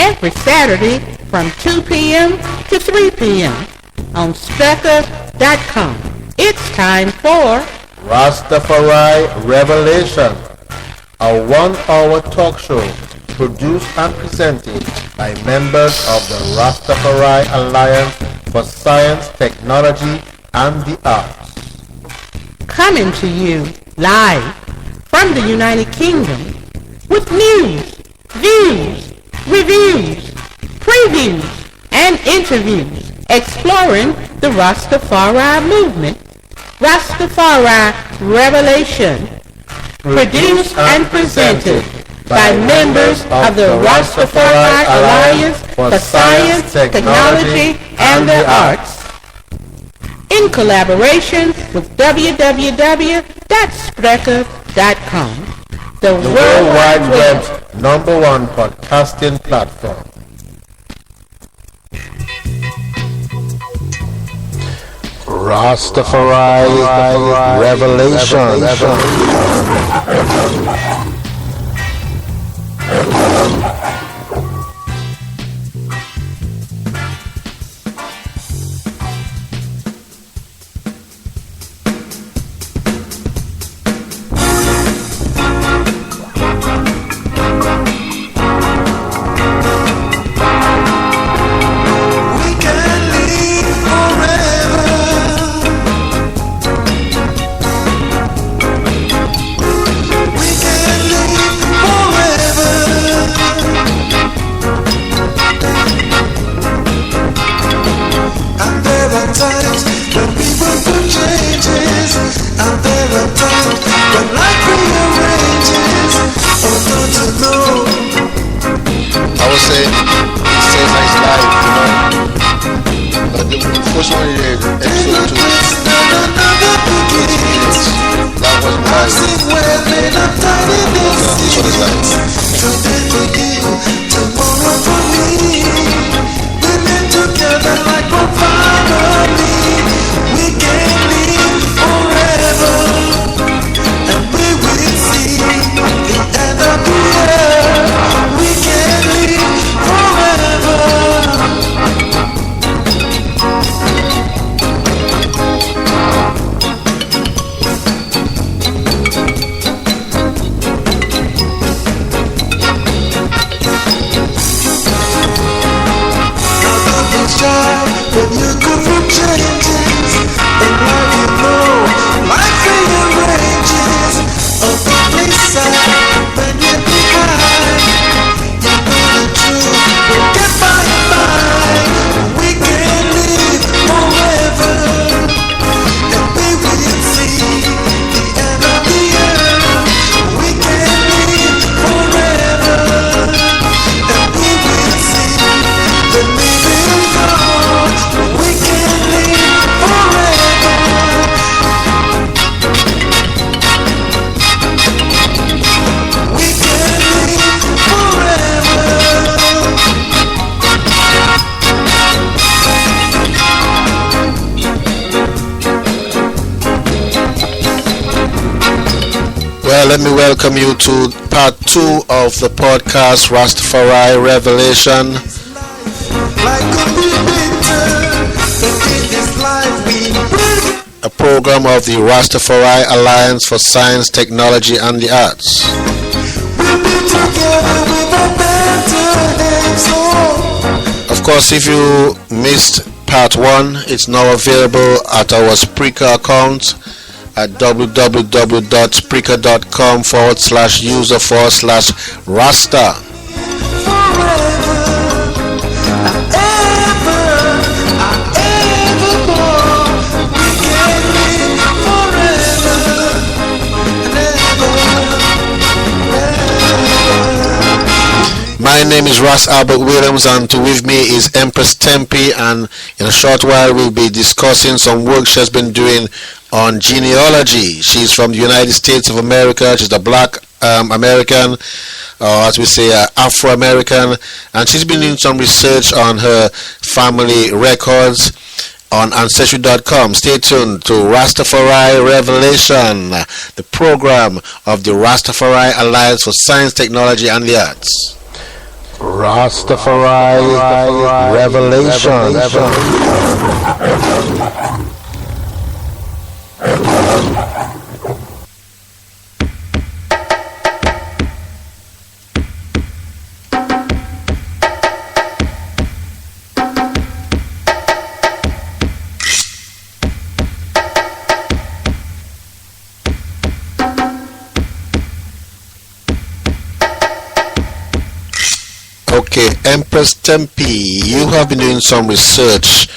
every Saturday from 2 p.m. to 3 p.m. on Spreaker.com. It's time for Rastafari Revelation, a 1-hour talk show produced and presented by members of the Rastafari Alliance for Science, Technology, and the Arts. Coming to you live from the United Kingdom with news, views, reviews, previews, and interviews exploring the Rastafari movement. Rastafari Revelation, produced and presented by members of the Rastafari Alliance for Science, Technology, and the Arts, in collaboration with www.spreaker.com, the World Wide Web's #1 podcasting platform. Rastafari Revelation. Let me welcome you to part 2 of the podcast Rastafari Revelation. A program of the Rastafari Alliance for Science, Technology, and the Arts. Of course, if you missed part 1, it's now available at our Spreaker account at www.spreaker.com/user/Rasta. My name is Ross Albert Williams, and with me is Empress Tempe, and in a short while we'll be discussing some work she has been doing on genealogy. She's from the United States of America. She's a black American, or as we say, Afro-American, and she's been doing some research on her family records on Ancestry.com. Stay tuned to Rastafari Revelation, the program of the Rastafari Alliance for Science, Technology, and the Arts. Rastafari Revelation. Okay, Empress Tempe, you have been doing some research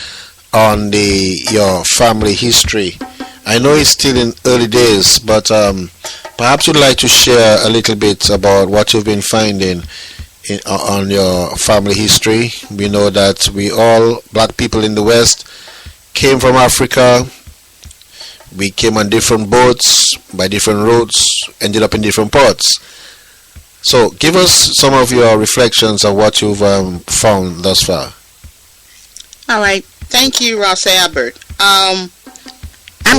on your family history. I know it's still in early days, but perhaps you'd like to share a little bit about what you've been finding on your family history. We know that we all, black people in the West, came from Africa. We came on different boats, by different routes, ended up in different ports. So give us some of your reflections of what you've found thus far. All right. Thank you, Ross Albert. I'm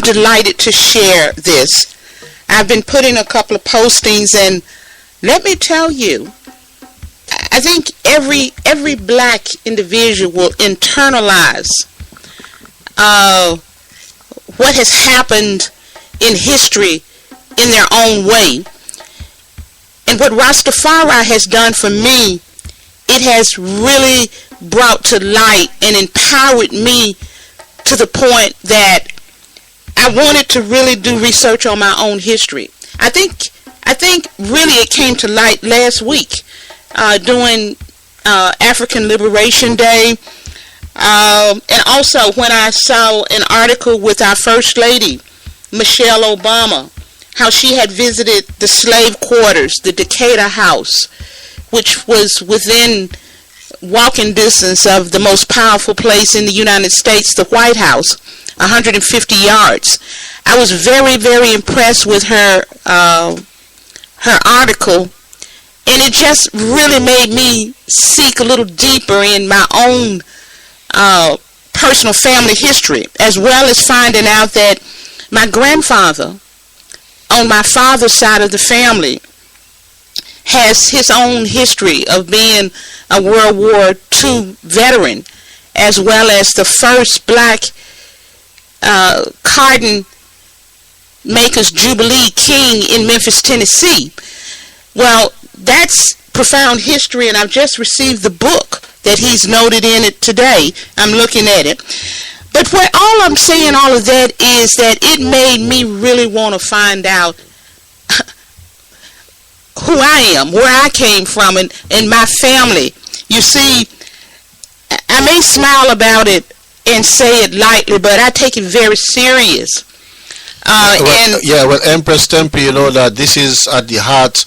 delighted to share this. I've been putting a couple of postings, and let me tell you, I think every black individual will internalize what has happened in history in their own way. And what Rastafari has done for me, it has really brought to light and empowered me to the point that I wanted to really do research on my own history. I think really it came to light last week during African Liberation Day, and also when I saw an article with our First Lady, Michelle Obama, how she had visited the slave quarters, the Decatur House, which was within walking distance of the most powerful place in the United States, the White House, 150 yards. I was very, very impressed with her article, and it just really made me seek a little deeper in my own personal family history, as well as finding out that my grandfather, on my father's side of the family, has his own history of being a World War II veteran, as well as the first black cotton makers Jubilee King in Memphis, Tennessee. Well, that's profound history, and I've just received the book that he's noted in it today. I'm looking at it. But what all I'm saying, all of that, is that it made me really want to find out who I am, where I came from, and my family. You see, I may smile about it and say it lightly, but I take it very serious. Well, Empress Tempe, you know that this is at the heart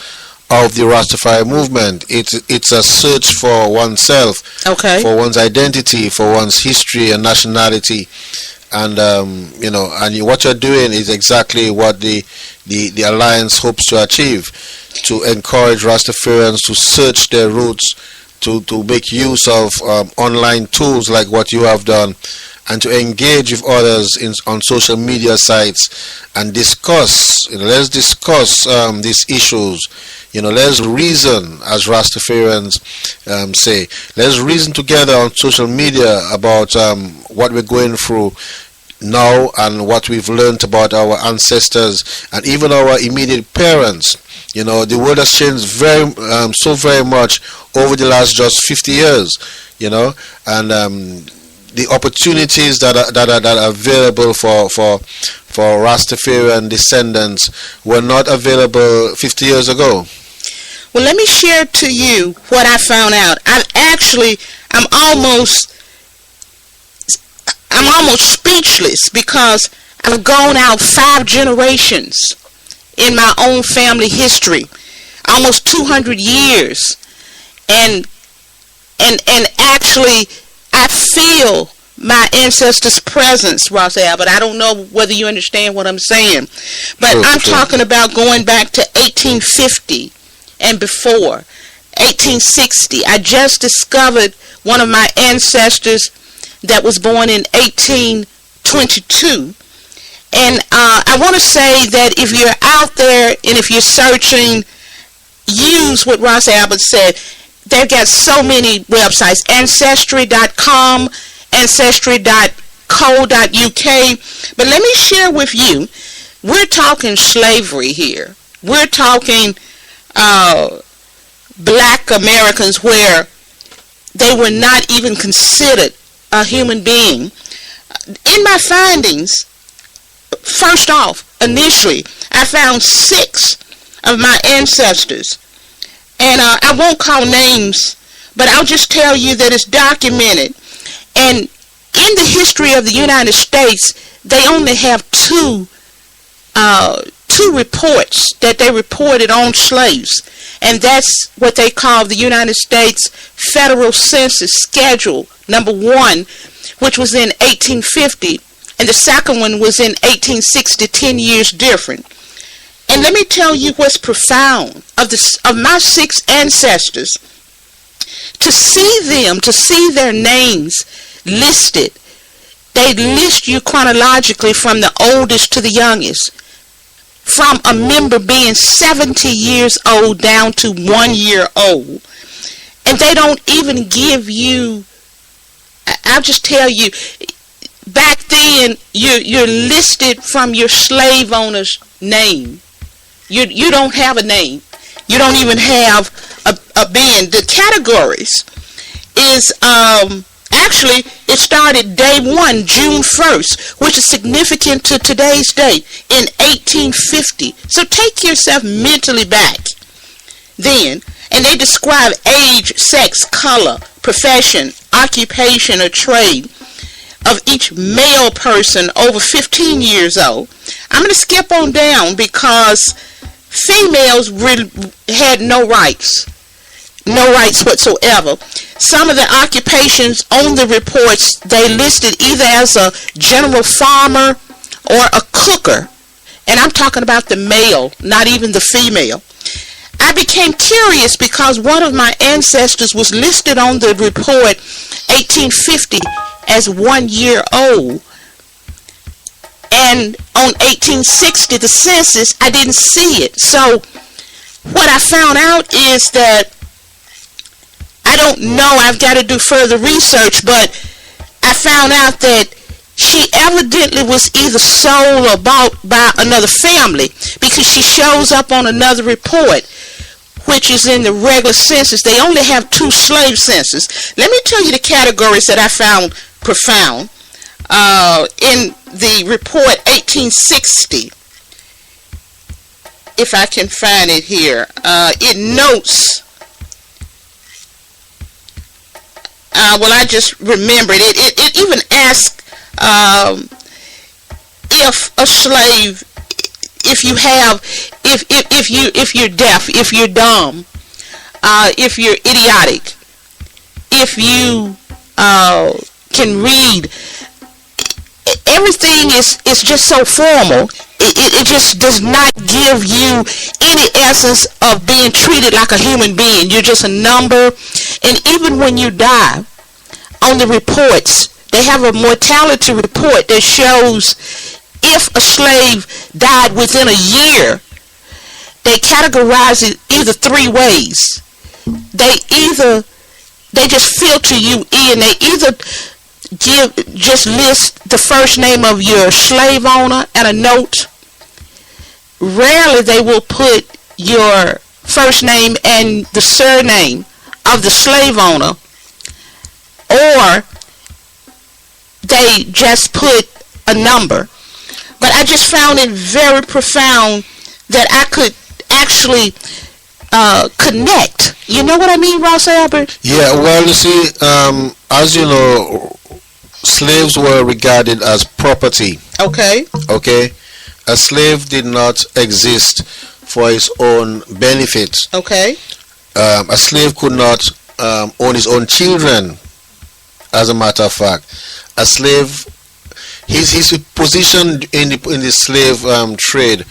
of the Rastafari movement. It's a search for oneself, okay, for one's identity, for one's history and nationality, and and what you're doing is exactly what the alliance hopes to achieve, to encourage Rastafarians to search their roots, to make use of online tools like what you have done, and to engage with others on social media sites and discuss. Let's discuss these issues. Let's reason, as Rastafarians say. Let's reason together on social media about what we're going through now and what we've learned about our ancestors and even our immediate parents. The world has changed so very much over the last just 50 years. And the opportunities that are available for Rastafarian descendants were not available 50 years ago. Well, let me share to you what I found out. I'm almost speechless, because I've gone out 5 generations in my own family history, almost 200 years, and actually I feel my ancestors' presence, Ross Albert. I don't know whether you understand what I'm saying, but I'm talking about going back to 1850 and before, 1860. I just discovered one of my ancestors that was born in 1822. And I want to say that if you're out there and if you're searching, use what Ross Albert said. they've got so many websites, ancestry.com, ancestry.co.uk. But let me share with you, we're talking slavery here. We're talking black Americans where they were not even considered a human being. In my findings, first off, initially, I found 6 of my ancestors. And I won't call names, but I'll just tell you that it's documented. And in the history of the United States, they only have two reports that they reported on slaves. And that's what they call the United States Federal Census Schedule number 1, which was in 1850. And the second one was in 1860, 10 years different. And let me tell you what's profound of my 6 ancestors. To see their names listed, they list you chronologically from the oldest to the youngest. From a member being 70 years old down to 1 year old. And they don't even give you, I'll just tell you, back then you're listed from your slave owner's name. You don't have a name. You don't even have a being. The categories is actually it started day 1, June 1st, which is significant to today's date in 1850. So take yourself mentally back then, and they describe age, sex, color, profession, occupation, or trade of each male person over 15 years old. I'm going to skip on down because females really had no rights whatsoever. Some of the occupations on the reports, they listed either as a general farmer or a cooker. And I'm talking about the male, not even the female. I became curious because one of my ancestors was listed on the report 1850 as 1 year old. And on 1860, the census, I didn't see it. So what I found out is that I don't know, I've got to do further research, but I found out that she evidently was either sold or bought by another family because she shows up on another report, which is in the regular census. They only have 2 slave census. Let me tell you the categories that I found profound. In the report 1860, if I can find it here, it notes, well, I just remembered it. It even asks if a slave, if you're deaf, if you're dumb, if you're idiotic, if you can read. Everything is just so formal. It just does not give you any essence of being treated like a human being. You're just a number. And even when you die, on the reports, they have a mortality report that shows if a slave died within a year, they categorize it either 3 ways. They just filter you in. They either just list the first name of your slave owner and a note. Rarely they will put your first name and the surname of the slave owner, or they just put a number. But I just found it very profound that I could actually connect. You know what I mean, Ross Albert? Yeah, well, you see, as you know, slaves were regarded as property. Okay. A slave did not exist for his own benefit. Okay. A slave could not own his own children. As a matter of fact, a slave, his position in the slave trade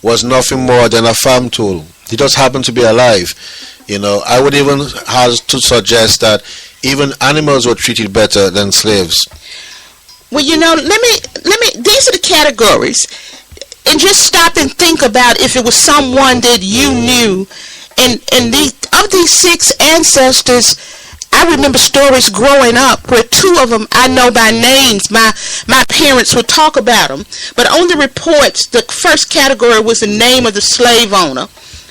was nothing more than a farm tool. He just happened to be alive. You know, I would even have to suggest that even animals were treated better than slaves. Well, you know, let me. These are the categories, and just stop and think about if it was someone that you knew, And these 6 ancestors, I remember stories growing up where 2 of them I know by names. My parents would talk about them. But on the reports, the first category was the name of the slave owner.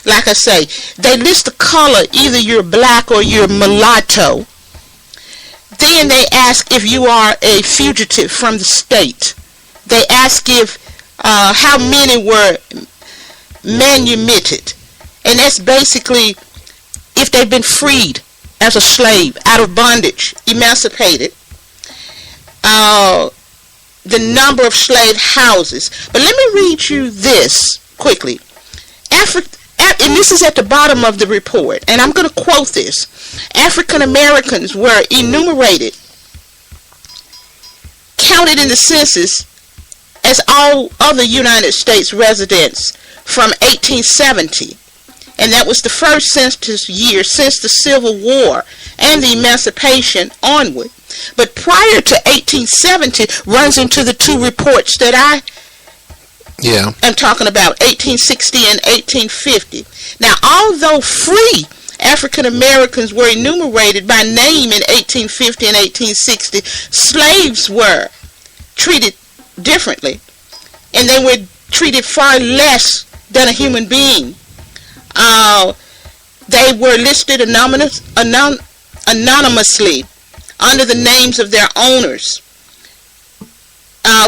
Like I say, they list the color, either you're black or you're mulatto. Then they ask if you are a fugitive from the state. They ask if how many were manumitted. And that's basically if they've been freed as a slave, out of bondage, emancipated. The number of slave houses. But let me read you this quickly. And this is at the bottom of the report, and I'm going to quote this. African Americans were enumerated, counted in the census as all other United States residents from 1870. And that was the first census year since the Civil War and the Emancipation onward. But prior to 1870 runs into the 2 reports that I'm talking about, 1860 and 1850. Now, although free African Americans were enumerated by name in 1850 and 1860, slaves were treated differently, and they were treated far less than a human being. They were listed anonymously under the names of their owners,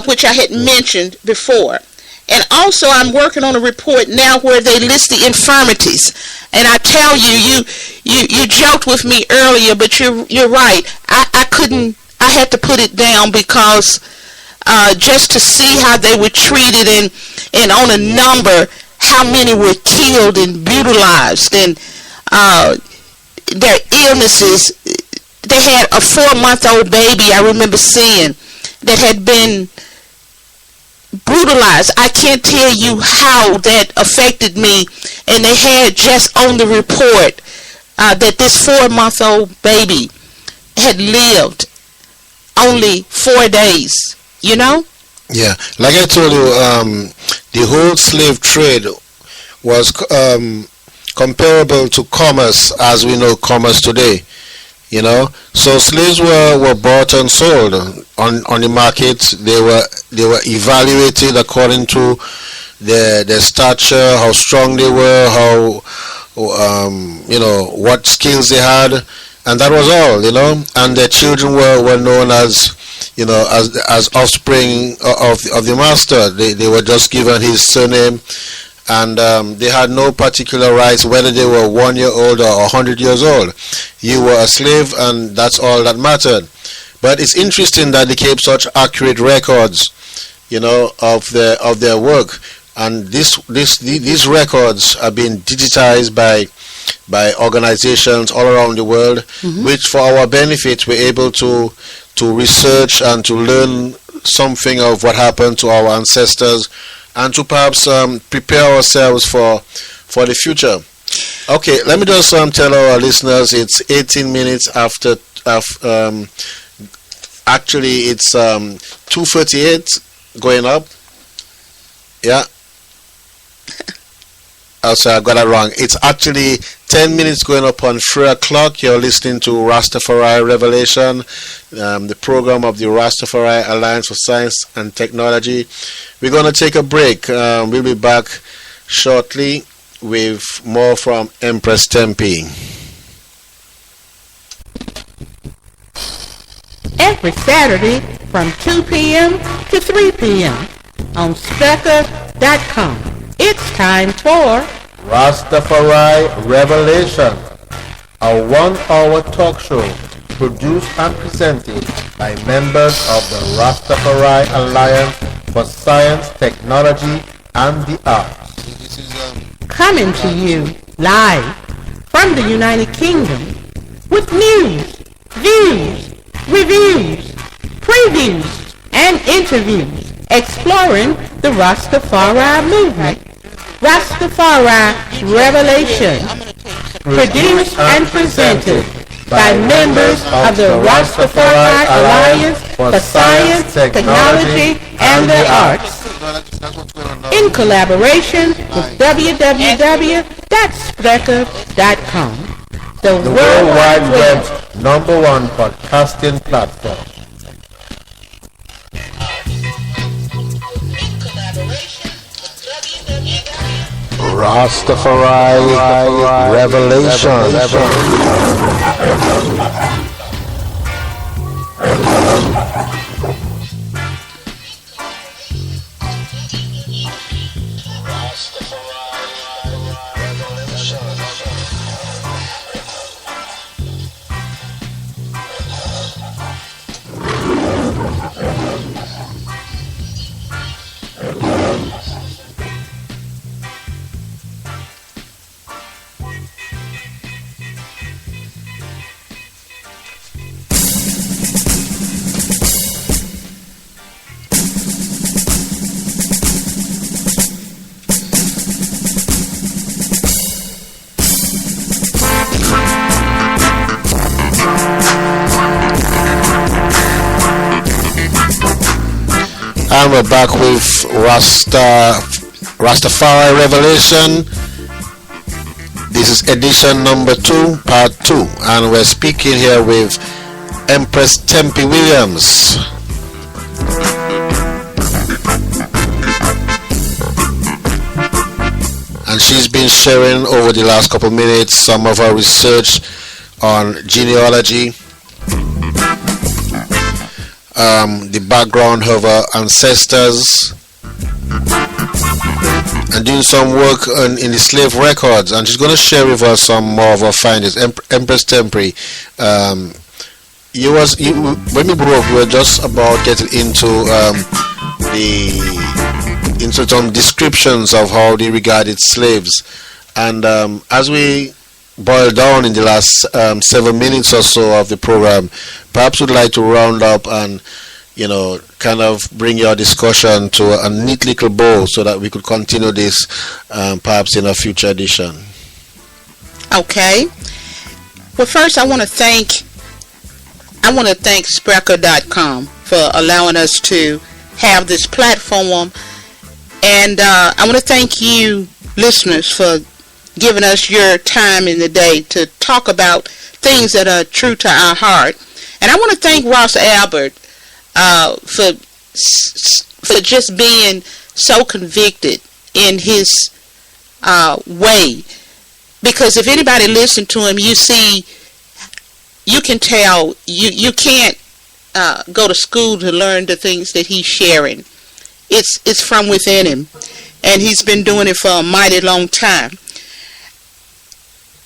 which I had mentioned before. And also I'm working on a report now where they list the infirmities. And I tell you, you joked with me earlier, but you're right. I had to put it down because just to see how they were treated and on a number, how many were killed and brutalized, and their illnesses. They had a 4-month-old baby I remember seeing that had been brutalized. I can't tell you how that affected me. And they had just on the report that this 4-month-old baby had lived only 4 days, you know? Yeah, like I told you, the whole slave trade was comparable to commerce as we know commerce today. You know, so slaves were bought and sold on the market. They were evaluated according to their stature, how strong they were, how what skills they had, and that was all. You know, and their children were known as as offspring of the master. They were just given his surname. And they had no particular rights whether they were 1 year old or 100 years old. You were a slave, and that's all that mattered. But it's interesting that they kept such accurate records, of their work. And these records are being digitized by organizations all around the world, which for our benefit we're able to research and to learn something of what happened to our ancestors, and to perhaps prepare ourselves for the future. Okay, let me just tell our listeners it's 18 minutes after. Actually, it's 2:38 going up. Yeah. Oh, sorry, I got it wrong. It's actually 10 minutes going up on 3 o'clock. You're listening to Rastafari Revelation, the program of the Rastafari Alliance for Science and Technology. We're going to take a break. We'll be back shortly with more from Empress Tempe. Every Saturday from 2 p.m. to 3 p.m. on Spreaker.com. It's time for Rastafari Revelation, a 1-hour talk show produced and presented by members of the Rastafari Alliance for Science, Technology, and the Arts. Coming to you live from the United Kingdom with news, views, reviews, previews, and interviews exploring the Rastafari movement. Rastafari Revelation, produced and presented by members of the Rastafari Alliance for Science, Technology, and the Arts, in collaboration was www.spreaker.com. The The World Wide Web's #1 podcasting platform. Rastafari Revelation. And we're back with Rastafari Revelation. This is edition number 2, part 2, and we're speaking here with Empress Tempe Williams. And she's been sharing over the last couple minutes some of her research on genealogy, the background of our ancestors, and doing some work in the slave records. And she's going to share with us some more of her findings. Empress Tempe, when we broke, we were just about getting into some descriptions of how they regarded slaves, and as we boil down in the last 7 minutes or so of the program, perhaps we'd like to round up and kind of bring your discussion to a neat little bow so that we could continue this perhaps in a future edition. Okay. Well, first I want to thank Spreaker.com for allowing us to have this platform, and I want to thank you listeners for giving us your time in the day to talk about things that are true to our heart. And I want to thank Ross Albert for just being so convicted in his way, because if anybody listened to him, you can tell you can't go to school to learn the things that he's sharing. It's from within him, and he's been doing it for a mighty long time.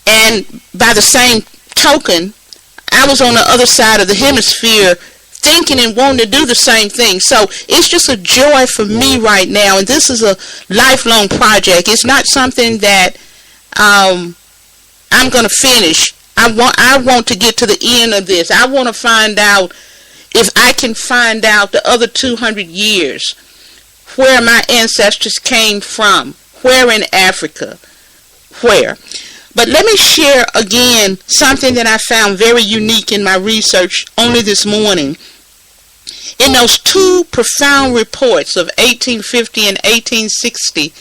And by the same token, I was on the other side of the hemisphere thinking and wanting to do the same thing. So it's just a joy for me right now, and this is a lifelong project. It's not something that I'm going to finish. I want to get to the end of this. I want to find out if I can find out the other 200 years where my ancestors came from, where in Africa, where. But let me share again something that I found very unique in my research only this morning. In those two profound reports of 1850 and 1860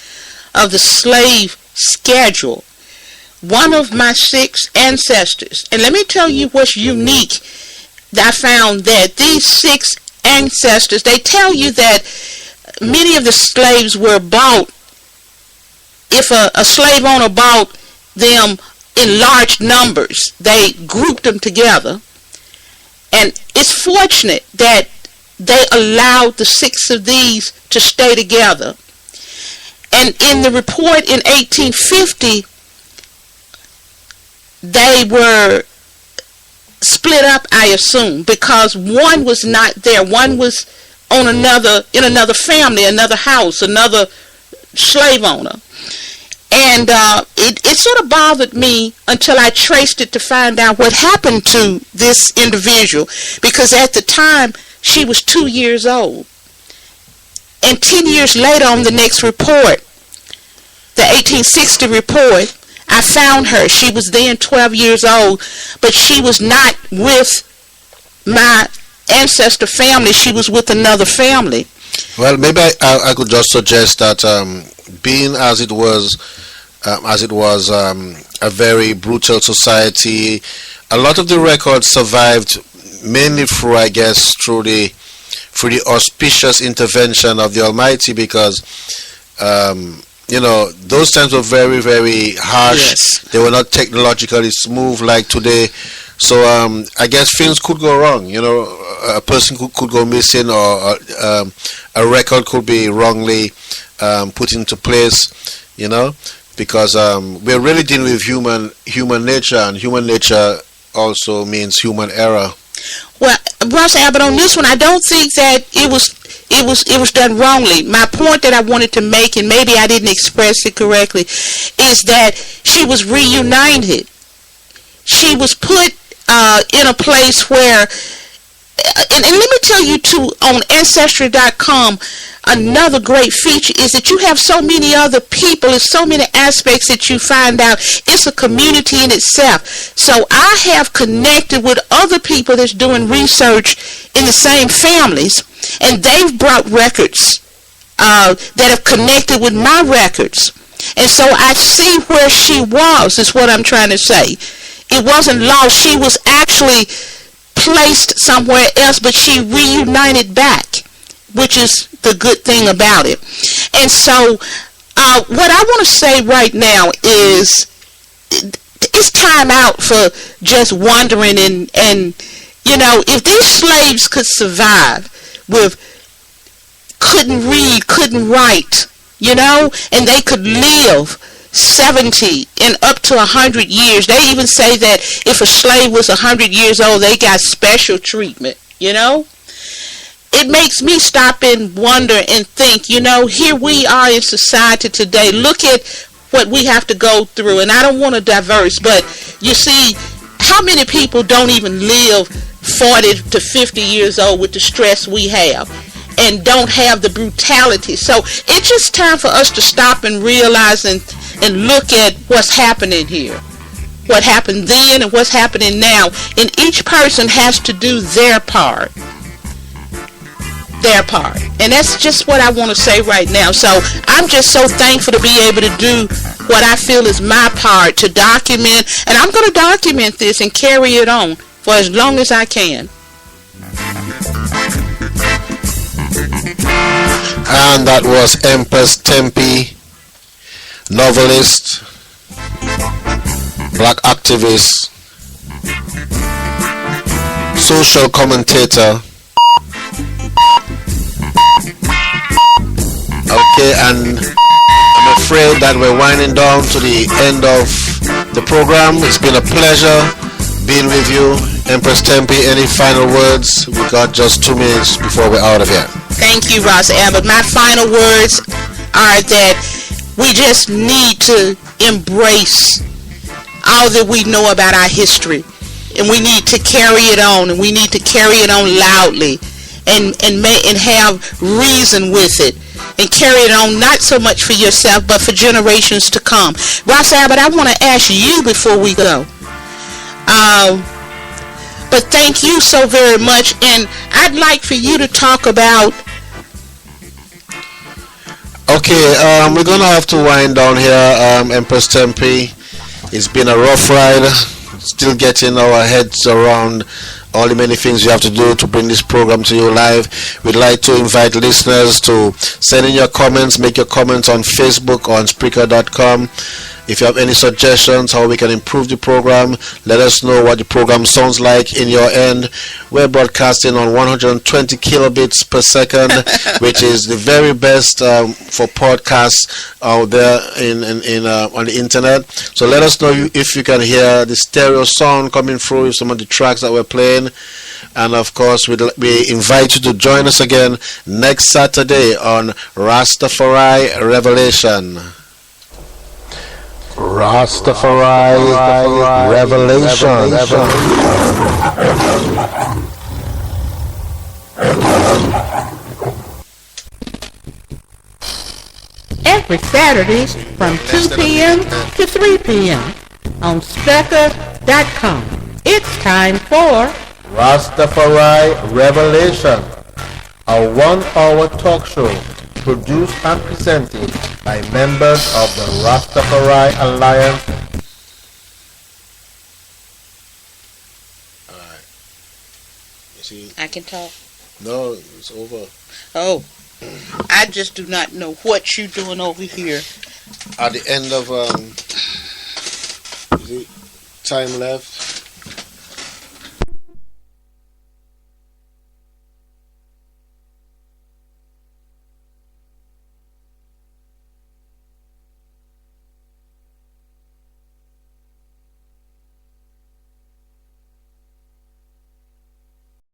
of the slave schedule, one of my 6 ancestors, and let me tell you what's unique, I found that these 6 ancestors, they tell you that many of the slaves were bought. If a slave owner bought them in large numbers, they grouped them together, and it's fortunate that they allowed the 6 of these to stay together. And in the report in 1850, they were split up, I assume, because one was not there. One was on in another family, another house, another slave owner. And it sort of bothered me until I traced it to find out what happened to this individual, because at the time she was 2 years old. And 10 years later, on the next report, the 1860 report, I found her. She was then 12 years old, but she was not with my ancestor family. She was with another family. Well, maybe I could just suggest that being as it was a very brutal society, a lot of the records survived mainly through, I guess, through the auspicious intervention of the Almighty, because those times were very, very harsh. Yes. They were not technologically smooth like today. So I guess things could go wrong. A person could go missing, or a record could be wrongly put into place. Because we're really dealing with human nature, and human nature also means human error. Well, Ross Abbott, on this one, I don't think that it was done wrongly. My point that I wanted to make, and maybe I didn't express it correctly, is that she was reunited. She was put in a place where, and let me tell you too, on Ancestry.com, another great feature is that you have so many other people and so many aspects that you find out. It's a community in itself. So I have connected with other people that's doing research in the same families, and they've brought records that have connected with my records. And so I see where she was, is what I'm trying to say. It wasn't lost. She was actually placed somewhere else, but she reunited back, which is the good thing about it. And so what I want to say right now is it's time out for just wondering, and if these slaves could survive with couldn't read, couldn't write, and they could live 70 and up to 100 years. They even say that if a slave was 100 years old, they got special treatment, It makes me stop and wonder and think, here we are in society today. Look at what we have to go through. And I don't want to diverse, but you see, how many people don't even live 40 to 50 years old with the stress we have, and don't have the brutality? So it's just time for us to stop and realize and look at what's happening here. What happened then and what's happening now. And each person has to do their part. And that's just what I want to say right now. So I'm just so thankful to be able to do what I feel is my part, to document, and I'm going to document this and carry it on for as long as I can. And that was Empress Tempe, novelist, black activist, social commentator. Okay, and I'm afraid that we're winding down to the end of the program. It's been a pleasure being with you. Empress Tempe, any final words? We got just 2 minutes before we're out of here. Thank you, Ross Abbott. My final words are that we just need to embrace all that we know about our history, and we need to carry it on, and we need to carry it on loudly, and have reason with it, and carry it on not so much for yourself but for generations to come. Ross Abbott, I want to ask you before we go, but thank you so very much, and I'd like for you to talk about. Okay, we're gonna have to wind down here, Empress Tempe. It's been a rough ride, still getting our heads around all the many things you have to do to bring this program to you live. We'd like to invite listeners to send in your comments, make your comments on Facebook or on Spreaker.com. If you have any suggestions how we can improve the program, let us know what the program sounds like in your end. We're broadcasting on 120 kilobits per second, which is the very best for podcasts out there on the internet. So let us know if you can hear the stereo sound coming through with some of the tracks that we're playing. And of course, we invite you to join us again next Saturday on Rastafari Revelation. Rastafari Revelation. Every Saturday from 2 p.m. to 3 p.m. on Spreaker.com. It's time for Rastafari Revelation, a 1-hour talk show produced and presented by members of the Rastafari Alliance. All right. You see? I can talk. No, it's over. Oh, I just do not know what you're doing over here. At the end of is it time left?